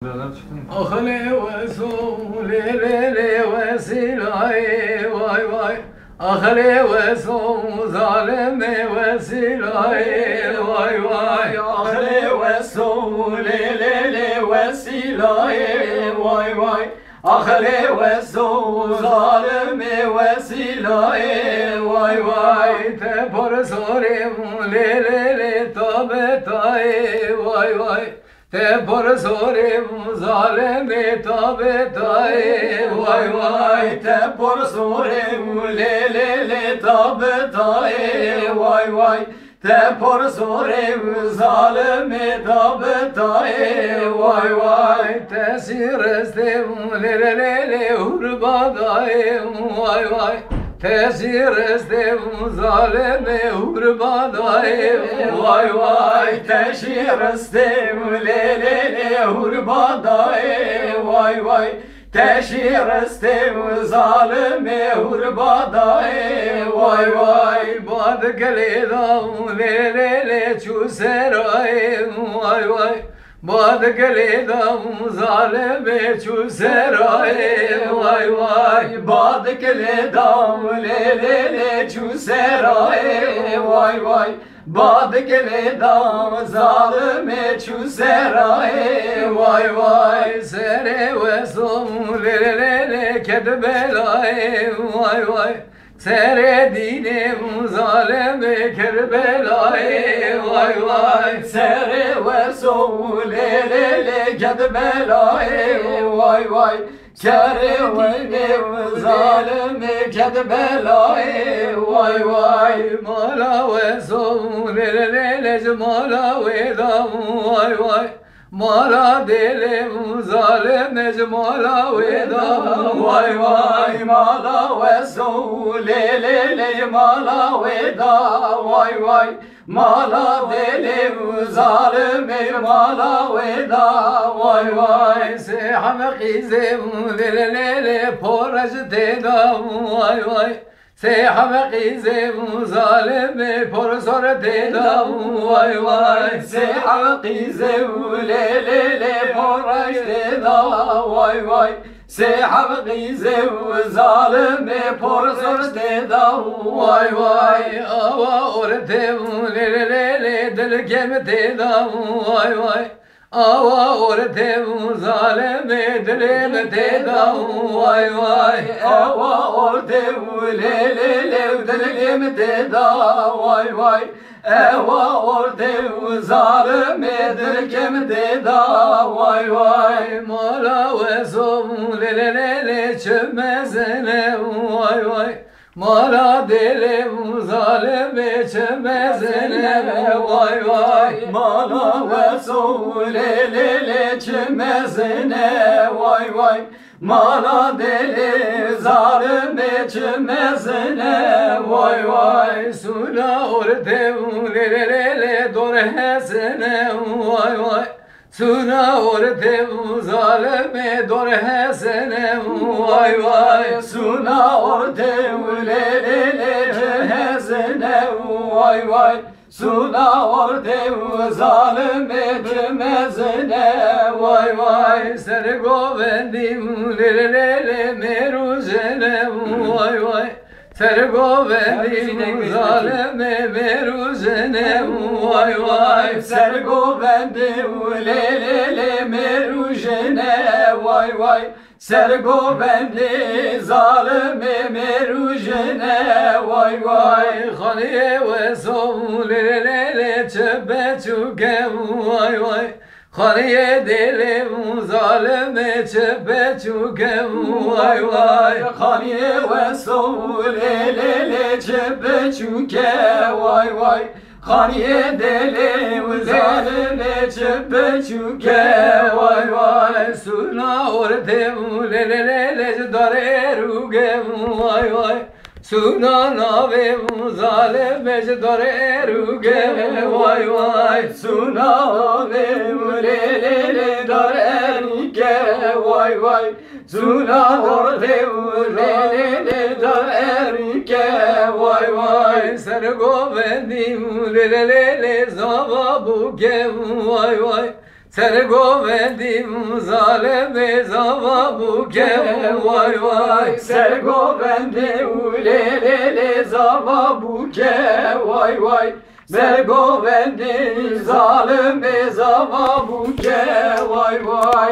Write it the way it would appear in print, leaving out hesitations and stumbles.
أخلي وسولي ليلي وسيلاي واي واي أخلي وسوم ظالمي وسيلاي واي واي أخلي وسولي ليلي وسيلاي واي واي أخلي وسوم ظالمي وسيلاي واي واي تبر سوري ليلي طبتاي واي واي تبر سوري ظالمي طبتاي واي واي تبر سوري ليلي طبتاي واي واي تبر سوري ظالمي طبتاي واي واي تسير استم ليلي هرباداي واي واي تسير استم ظالمي هرباداي واي واي تشير استم ليلي هرباداي واي واي تشير استم ظالمي هرباداي واي واي بعد قليدام ليلي شو سراي واي واي بعد قليدام ظالمي شو سراي واي واي بعد قليدام ليلي شو سراي واي واي بعد قليدام ظالمي شو سراي واي واي سري وصوم ليلي كربلاي واي واي سري ديني ظالمي كربلاي واي واي سري وصوم ليلي كربلاي واي واي سري ديني ظالمي كربلاي واي واي مالا وصوم ليلي جمالا ودام واي واي مالا دل ظالم جمالا ودام واي واي مالا وصول ليلي مالا ودام واي واي مالا دل ظالم مالا ودام واي واي سيحم قيزم ليلي بورج تدام واي واي سيحم قيزم ظالم بورسور تدام واي واي سيحم قيزم ليلي بورج تدام واي واي سيحم قيزم ظالم بورسور تدام واي واي أوا أورتم ليلي دلكم تدام واي واي أوا أورتم ظالم دلم تدام واي واي أوا أورتم ليلي دلكم تدام واي واي أوا أورتم ظالم دلكم تدام واي واي مالا وصوم ليلي çömezene واي واي مالا دلم ظالم çömezene واي واي مالا وصوم ليلي çömezene واي واي مالا deli zalim içmezine vay vay suna orte lelele dor hesene vay vay suna orte zalime dor hesene vay vay suna orte lelele hesene vay vay suna orte zalim etmezine vay vay ser govendim lelele meruzene vay vay ser govendim zalime meruzene vay vay ser govendim lelele meruzene vay vay ser govendi zalime meruzene vay vay khaliye ve som lelele çebe çuke vay vay khaliye delim zalime çebe çuke vay vay khaliye ve som lelele çebe çuke vay vay khaliye delim zalime çebe çuke vay vay suna orte lelele dare ruge vay vay suna nave zalime dare ruge vay vay suna nave lelele dare ruge vay vay suna orte lelele dare ruge vay vay ser govendim lelele zava buke vay vay Sergovendim zaleme zava buke vay vay. Sergovendi ulelele zava buke vay vay. Sergovendi zalim zava buke vay vay.